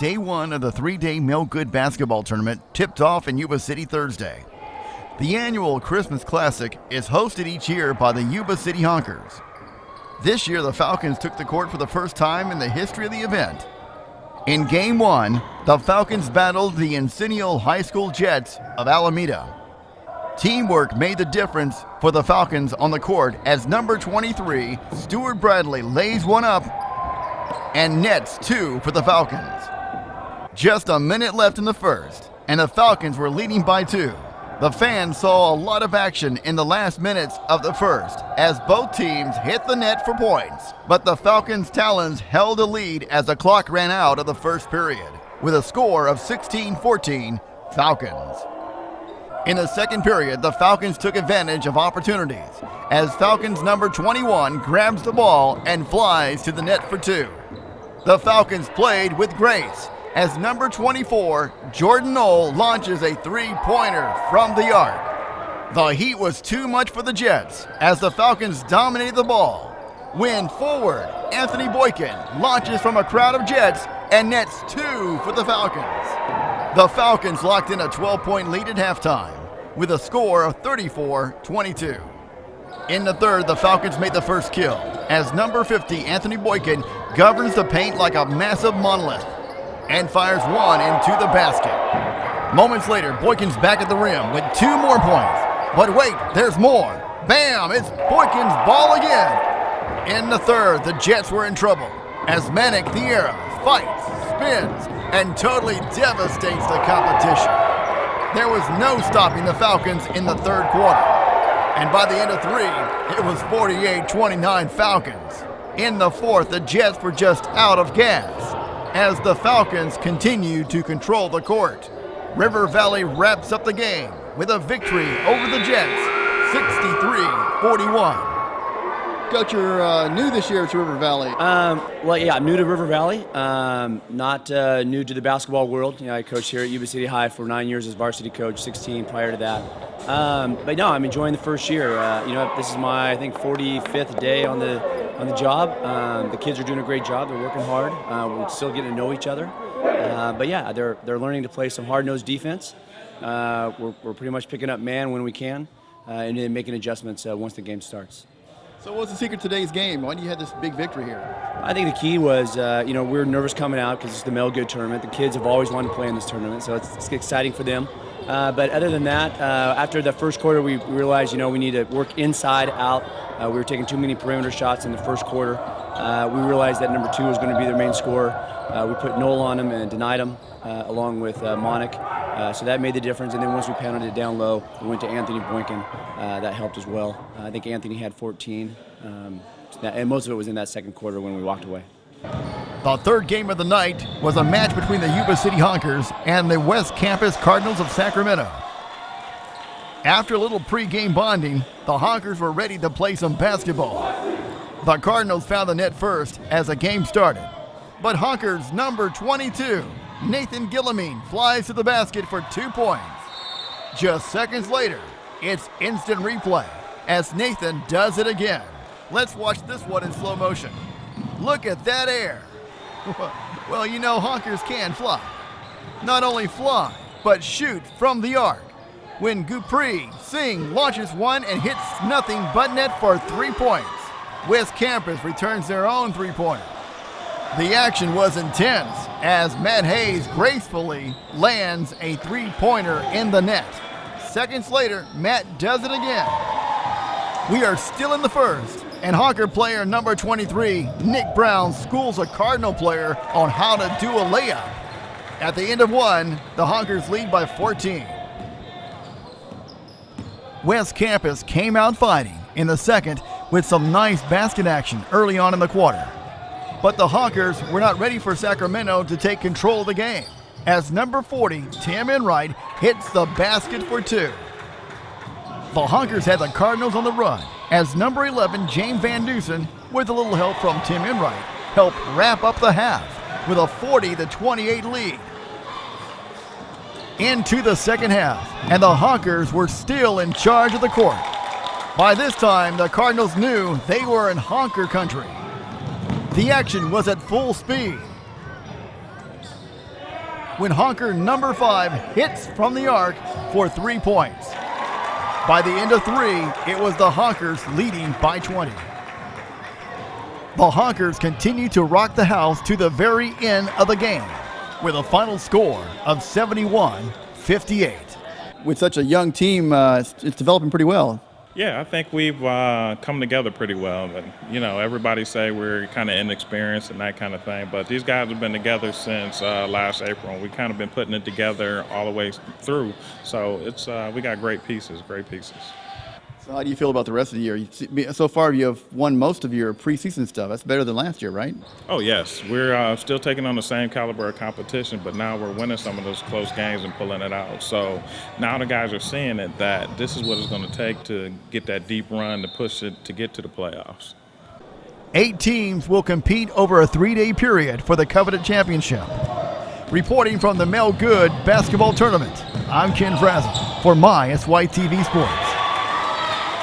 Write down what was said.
day one of the three-day Mel Good Basketball tournament tipped off in Yuba City Thursday. The annual Christmas Classic is hosted each year by the Yuba City Honkers. This year, the Falcons took the court for the first time in the history of the event. In Game 1, the Falcons battled the Encinial High School Jets of Alameda. Teamwork made the difference for the Falcons on the court as number 23, Stuart Bradley, lays one up and nets two for the Falcons. Just a minute left in the first, and the Falcons were leading by two. The fans saw a lot of action in the last minutes of the first as both teams hit the net for points, but the Falcons' Talons held a lead as the clock ran out of the first period with a score of 16-14 Falcons. In the second period, the Falcons took advantage of opportunities as Falcons number 21 grabs the ball and flies to the net for two. The Falcons played with grace as number 24, Jordan Knoll, launches a three-pointer from the arc. The heat was too much for the Jets as the Falcons dominated the ball. When forward, Anthony Boykin launches from a crowd of Jets and nets two for the Falcons. The Falcons locked in a 12-point lead at halftime with a score of 34-22. In the third, the Falcons made the first kill as number 50, Anthony Boykin, governs the paint like a massive monolith and fires one into the basket. Moments later, Boykin's back at the rim with two more points. But wait, there's more. Bam! It's Boykin's ball again. In the third, the Jets were in trouble as Manic Thierra fights, spins, and totally devastates the competition. There was no stopping the Falcons in the third quarter. And by the end of three, it was 48-29 Falcons. In the fourth, the Jets were just out of gas as the Falcons continued to control the court. River Valley wraps up the game with a victory over the Jets, 63-41. Coach, you're new this year to River Valley. I'm new to River Valley. Not new to the basketball world. I coached here at Yuba City High for 9 years as varsity coach, 16 prior to that. But no, I'm enjoying the first year. This is my, 45th day on the job. The kids are doing a great job. They're working hard. We're still getting to know each other. They're learning to play some hard-nosed defense. We're pretty much picking up man when we can, and then making adjustments once the game starts. So what's the secret to today's game? Why do you have this big victory here? I think the key was, we were nervous coming out because it's the Mel Good tournament. The kids have always wanted to play in this tournament, so it's exciting for them. But other than that, after the first quarter, we realized, we need to work inside out. We were taking too many perimeter shots in the first quarter. We realized that number 2 was going to be their main scorer. We put Knoll on him and denied him, along with Monic. So that made the difference. And then once we pounded it down low, we went to Anthony Boykin. That helped as well. I think Anthony had 14. And most of it was in that second quarter when we walked away. The third game of the night was a match between the Yuba City Honkers and the West Campus Cardinals of Sacramento. After a little pre-game bonding, the Honkers were ready to play some basketball. The Cardinals found the net first as the game started, but Honkers number 22, Nathan Gillamine, flies to the basket for 2 points. Just seconds later, it's instant replay as Nathan does it again. Let's watch this one in slow motion. Look at that air. Well, Honkers can fly. Not only fly, but shoot from the arc. When Gupri Singh launches one and hits nothing but net for 3 points. West Campus returns their own three-pointer. The action was intense as Matt Hayes gracefully lands a three-pointer in the net. Seconds later, Matt does it again. We are still in the first, and Honker player number 23, Nick Brown, schools a Cardinal player on how to do a layup. At the end of one, the Honkers lead by 14. West Campus came out fighting in the second with some nice basket action early on in the quarter. But the Honkers were not ready for Sacramento to take control of the game as number 40, Tim Enright, hits the basket for 2. The Honkers had the Cardinals on the run as number 11, James Van Dusen, with a little help from Tim Enright, helped wrap up the half with a 40-28 lead. Into the second half, and the Honkers were still in charge of the court. By this time, the Cardinals knew they were in Honker country. The action was at full speed. when Honker number 5 hits from the arc for 3 points. By the end of 3, it was the Honkers leading by 20. The Honkers continue to rock the house to the very end of the game with a final score of 71-58. With such a young team, it's developing pretty well. Yeah, I think we've come together pretty well. But, you know, everybody say we're kind of inexperienced and that kind of thing, but these guys have been together since last April, and we've kind of been putting it together all the way through. So it's we got great pieces, great pieces. So how do you feel about the rest of the year? So far, you have won most of your preseason stuff. That's better than last year, right? Oh, yes. We're still taking on the same caliber of competition, but now we're winning some of those close games and pulling it out. So now the guys are seeing it that this is what it's going to take to get that deep run, to push it, to get to the playoffs. 8 teams will compete over a 3-day period for the coveted championship. Reporting from the Mel Good Basketball Tournament, I'm Ken Frazel for my SYTV Sports.